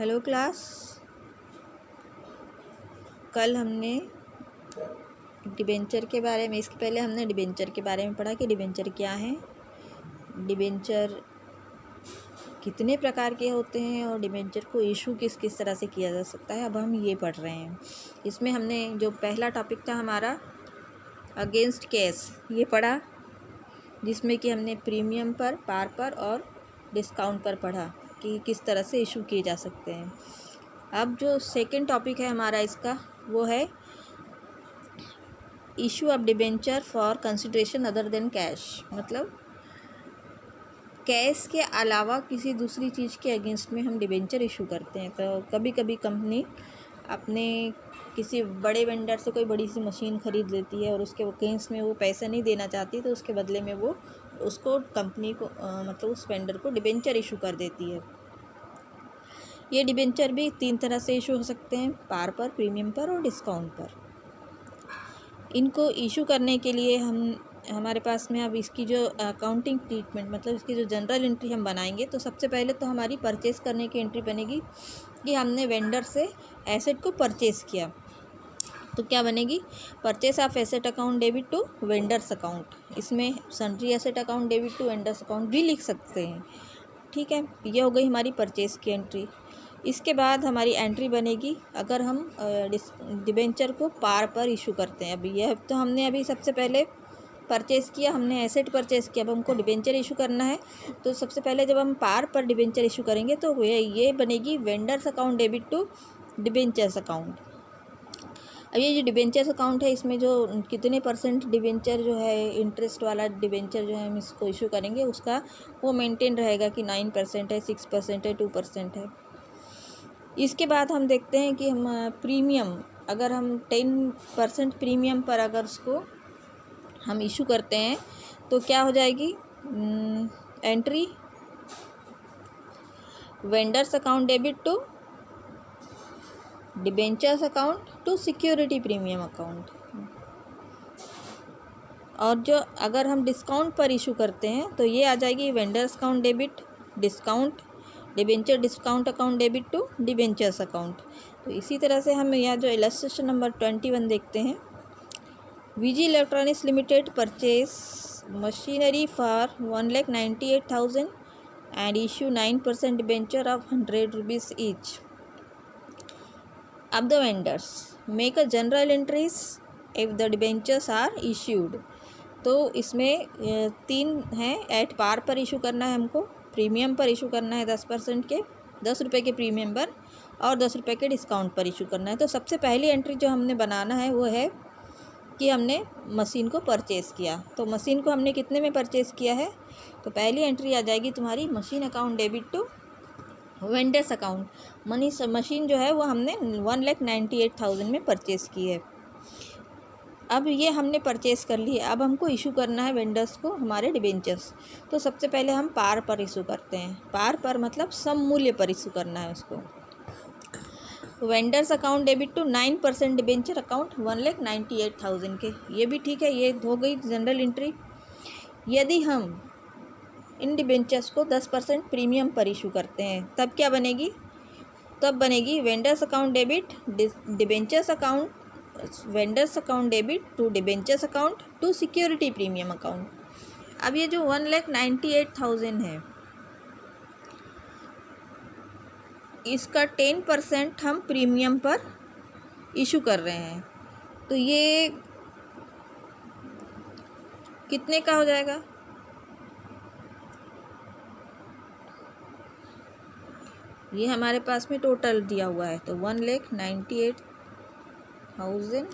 Hello class. कल हमने debenture के बारे में, इसके पहले हमने डिबेंचर के बारे में पढ़ा कि डिबेंचर क्या है, डिबेंचर कितने प्रकार के होते हैं और डिबेंचर को इशू किस किस तरह से किया जा सकता है। अब हम ये पढ़ रहे हैं। इसमें हमने जो पहला टॉपिक था हमारा अगेंस्ट केस, ये पढ़ा, जिसमें कि हमने प्रीमियम पर, पार पर और डिस्काउंट पर पढ़ा कि किस तरह से इशू किए जा सकते हैं। अब जो सेकंड टॉपिक है हमारा इसका, वो है issue of debenture for consideration other than cash. मतलब कैश के अलावा किसी दूसरी चीज़ के अगेंस्ट में हम डिबेंचर इशू करते हैं। तो कभी कभी कंपनी अपने किसी बड़े वेंडर से कोई बड़ी सी मशीन ख़रीद लेती है और उसके अगेंस्ट में वो पैसा नहीं देना चाहती, तो उसके बदले में वो उसको कंपनी को मतलब उस वेंडर को डिबेंचर इशू कर देती है। ये डिबेंचर भी 3 तरह से इशू हो सकते हैं, पार पर, प्रीमियम पर और डिस्काउंट पर। इनको इशू करने के लिए हमारे पास में अब इसकी जो अकाउंटिंग ट्रीटमेंट, मतलब इसकी जो जनरल एंट्री हम बनाएंगे, तो सबसे पहले तो हमारी परचेज़ करने की एंट्री बनेगी कि हमने वेंडर से एसेट को परचेज़ किया। तो क्या बनेगी? Purchase of asset account debit to vendors account. इसमें sundry asset account debit to vendors account भी लिख सकते हैं। ठीक है, ये हो गई हमारी परचेज़ की एंट्री। इसके बाद हमारी एंट्री बनेगी अगर हम डिबेंचर को पार पर इशू करते हैं। अभी यह तो हमने अभी सबसे पहले परचेज़ किया, हमने एसेट परचेज़ किया, अब हमको डिबेंचर इशू करना है। तो सबसे पहले जब हम पार पर डिबेंचर इशू करेंगे तो ये बनेगी vendors account debit to debentures account. अब ये जो डिबेंचर्स अकाउंट है, इसमें जो कितने % डिबेंचर जो है, इंटरेस्ट वाला डिबेंचर जो है हम इसको इशू करेंगे, उसका वो मेंटेन रहेगा कि 9% है, 6% है, 2% है। इसके बाद हम देखते हैं कि हम प्रीमियम, अगर हम 10% प्रीमियम पर अगर उसको हम इशू करते हैं तो क्या हो जाएगी entry vendors account debit to debentures account to security premium account. और जो अगर हम डिस्काउंट पर इशू करते हैं तो ये आ जाएगी vendors account debit discount debenture discount account debit to debentures account. तो इसी तरह से हम यहाँ जो इलस्ट्रेशन नंबर 21 देखते हैं, VG electronics limited purchase machinery for 1,98,000 and issue 9% debenture of 100 rupees each. Of the vendors make a general entries if the debentures are issued. तो इसमें 3 हैं, एट पार पर इशू करना है हमको, प्रीमियम पर इशू करना है 10% के, 10 रुपये के प्रीमियम पर, और 10 रुपये के डिस्काउंट पर इशू करना है। तो सबसे पहली एंट्री जो हमने बनाना है वो है कि हमने मशीन को परचेज़ किया। तो मशीन को हमने कितने में परचेज़ किया है, तो पहली एंट्री आ जाएगी तुम्हारी machine account debit to vendors account. Machine जो है वो हमने 1,98,000 में परचेज़ की है। अब ये हमने परचेज़ कर ली है, अब हमको इशू करना है वेंडर्स को हमारे डिबेंचर्स। तो सबसे पहले हम पार पर इशू करते हैं। पार पर मतलब सम मूल्य पर इशू करना है उसको। Vendors account debit to 9% debenture account 1,98,000 के, ये भी ठीक है, ये हो गई जनरल एंट्री। यदि हम इन डिबेंचर्स को 10% प्रीमियम पर इशू करते हैं तब क्या बनेगी? तब बनेगी vendors account debit debentures account vendors account debit to debentures account to security premium account. अब ये जो 1,98,000 है, इसका 10% हम प्रीमियम पर इशू कर रहे हैं, तो ये कितने का हो जाएगा? ये हमारे पास में टोटल दिया हुआ है, तो 1,98,000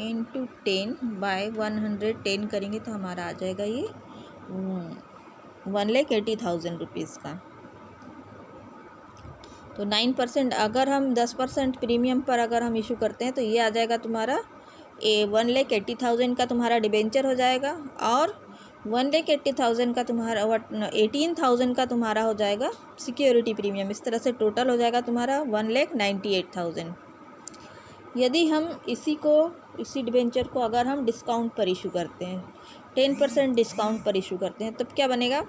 इंटू 10 बाय 110 करेंगे तो हमारा आ जाएगा ये 1,80,000 रुपीज़ का। तो 9%, अगर हम 10% प्रीमियम पर अगर हम इशू करते हैं तो ये आ जाएगा तुम्हारा 1,80,000 का तुम्हारा डिबेंचर हो जाएगा, और 1,80,000 का तुम्हारा 18,000 का तुम्हारा हो जाएगा सिक्योरिटी प्रीमियम। इस तरह से टोटल हो जाएगा तुम्हारा 1,98,000। यदि हम इसी डिबेंचर को अगर हम डिस्काउंट पर इशू करते हैं, 10% डिस्काउंट पर इशू करते हैं, तब क्या बनेगा?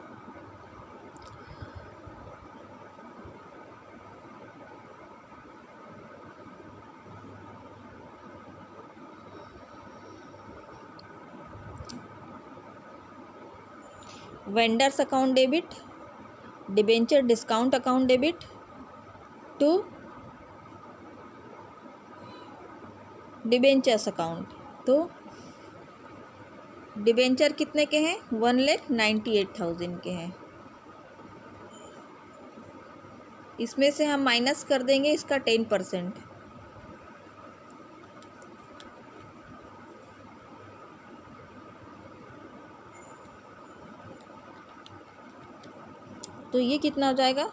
Vendors account debit, debenture discount account debit to debentures account. तो डिबेंचर कितने के हैं? 1,98,000 के हैं। इसमें से हम माइनस कर देंगे इसका 10%। तो ये कितना हो जाएगा?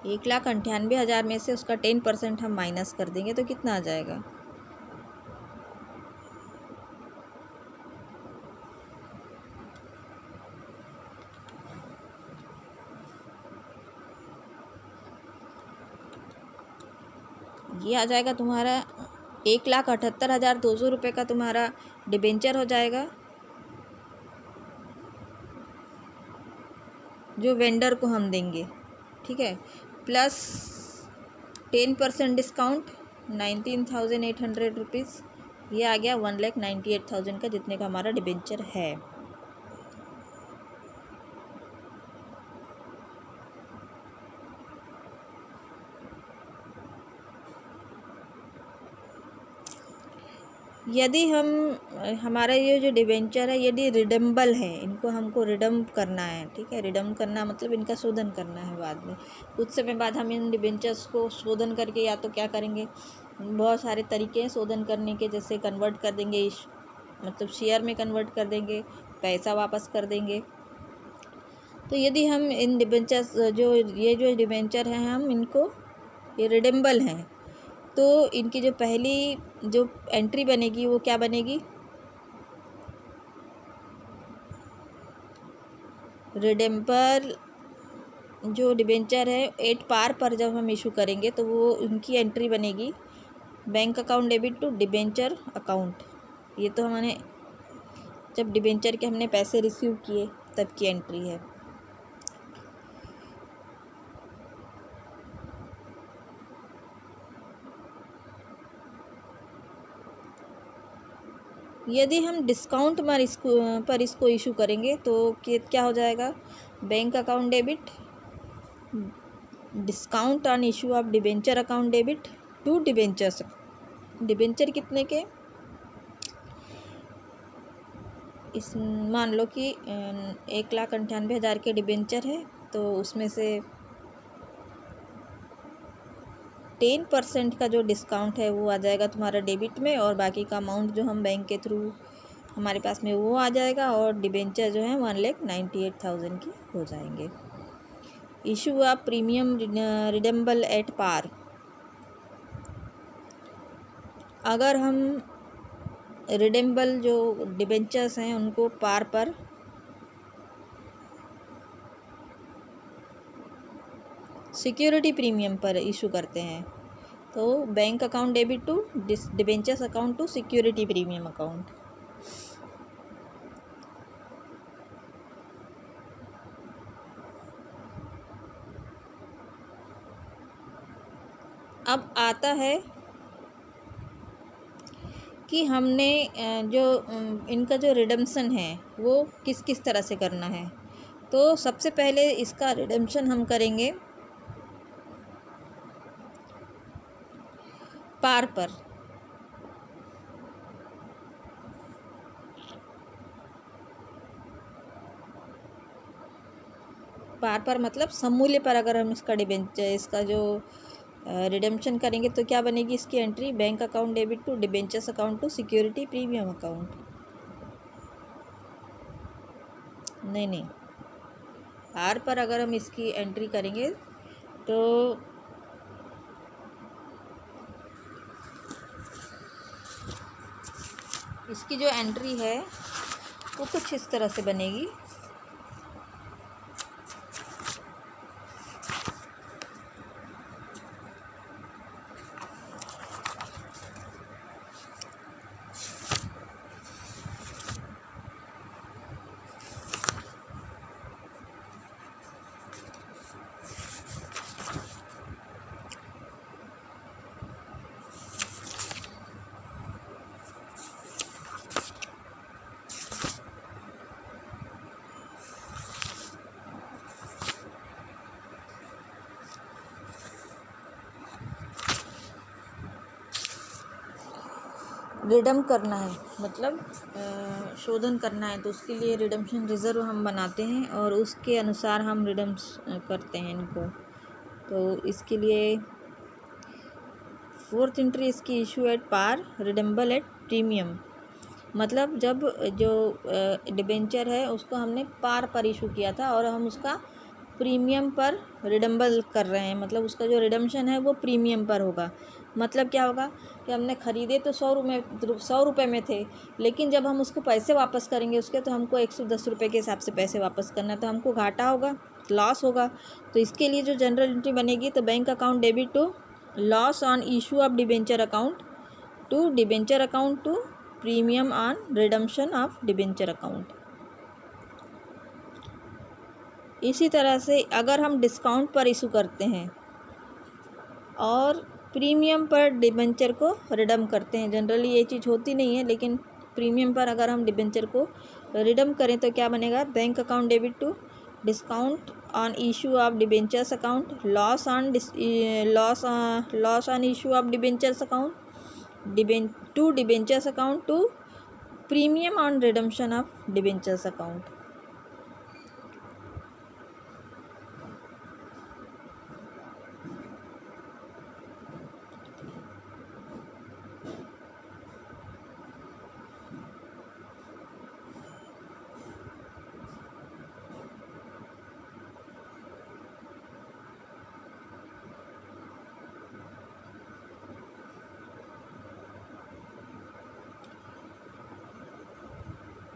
1,98,000 में से उसका 10% हम माइनस कर देंगे तो कितना आ जाएगा? ये आ जाएगा तुम्हारा 1,78,200 रुपये का तुम्हारा डिबेंचर हो जाएगा, जो वेंडर को हम देंगे। ठीक है, प्लस 10% डिस्काउंट 19,800 रुपीज़। ये आ गया 1,98,000 का, जितने का हमारा डिबेंचर है। यदि हमारा ये जो डिबेंचर है यदि रिडम्बल है, इनको हमको रिडम करना है। ठीक है, रिडम करना मतलब इनका शोधन करना है बाद में। कुछ समय बाद हम इन डिबेंचर्स को शोधन करके या तो क्या करेंगे, बहुत सारे तरीके हैं शोधन करने के, जैसे कन्वर्ट कर देंगे, मतलब शेयर में कन्वर्ट कर देंगे, पैसा वापस कर देंगे। तो यदि हम इन डिबेंचर्स जो डिबेंचर हैं हम इनको ये रिडम्बल हैं, तो इनकी जो पहली जो एंट्री बनेगी वो क्या बनेगी? रिडेम्बर जो डिबेंचर है 8 पार पर जब हम इशू करेंगे तो वो उनकी एंट्री बनेगी bank account debit to debenture account. ये तो हमने जब डिबेंचर के हमने पैसे रिसीव किए तब की एंट्री है। यदि हम डिस्काउंट पर इसको इशू करेंगे तो क्या हो जाएगा? Bank account debit discount on issue of debenture account debit to debentures. Debenture कितने के? इस मान लो कि 1,98,000 के डिबेंचर है, तो उसमें से 10% का जो डिस्काउंट है वो आ जाएगा तुम्हारा डेबिट में, और बाकी का अमाउंट जो हम बैंक के थ्रू हमारे पास में वो आ जाएगा, और डिबेंचर जो है 1,98,000 की हो जाएंगे। Issue of premium redeemable at par. अगर हम रिडेम्बल जो डिबेंचर्स हैं उनको पार पर सिक्योरिटी प्रीमियम पर इशू करते हैं तो bank account debit to debentures account to security premium account. अब आता है कि हमने जो इनका जो रिडम्पशन है वो किस किस तरह से करना है। तो सबसे पहले इसका रिडम्पशन हम करेंगे पार पर। पार पर मतलब सममूल्य पर अगर हम इसका जो रिडेम्पशन करेंगे तो क्या बनेगी इसकी entry? Bank account debit to debentures account to security premium account. नहीं, पार पर अगर हम इसकी एंट्री करेंगे तो इसकी जो एंट्री है वो कुछ इस तरह से बनेगी। रिडम करना है, मतलब शोधन करना है, तो उसके लिए रिडम्पशन रिज़र्व हम बनाते हैं और उसके अनुसार हम रिडम्स करते हैं इनको। तो इसके लिए फोर्थ एंट्री इसकी issue at par, redeemable at premium. मतलब जब जो डिबेंचर है उसको हमने पार पर इशू किया था और हम उसका प्रीमियम पर रिडम्बल कर रहे हैं, मतलब उसका जो रिडम्शन है वो प्रीमियम पर होगा। मतलब क्या होगा कि हमने ख़रीदे तो 100 रुपये में थे, लेकिन जब हम उसको पैसे वापस करेंगे उसके, तो हमको 110 रुपये के हिसाब से पैसे वापस करना है, तो हमको घाटा होगा, लॉस होगा। तो इसके लिए जो जनरल एंट्री बनेगी, तो bank account debit to loss on issue of debenture account to debenture account to premium on redemption of debenture account. इसी तरह से अगर हम डिस्काउंट पर इशू करते हैं और प्रीमियम पर डिबेंचर को रिडम करते हैं, जनरली ये चीज़ होती नहीं है, लेकिन प्रीमियम पर अगर हम डिबेंचर को रिडम करें तो क्या बनेगा, bank account debit to discount on issue of debentures account, loss on issue of debentures account to debentures account to premium on redemption of debentures account.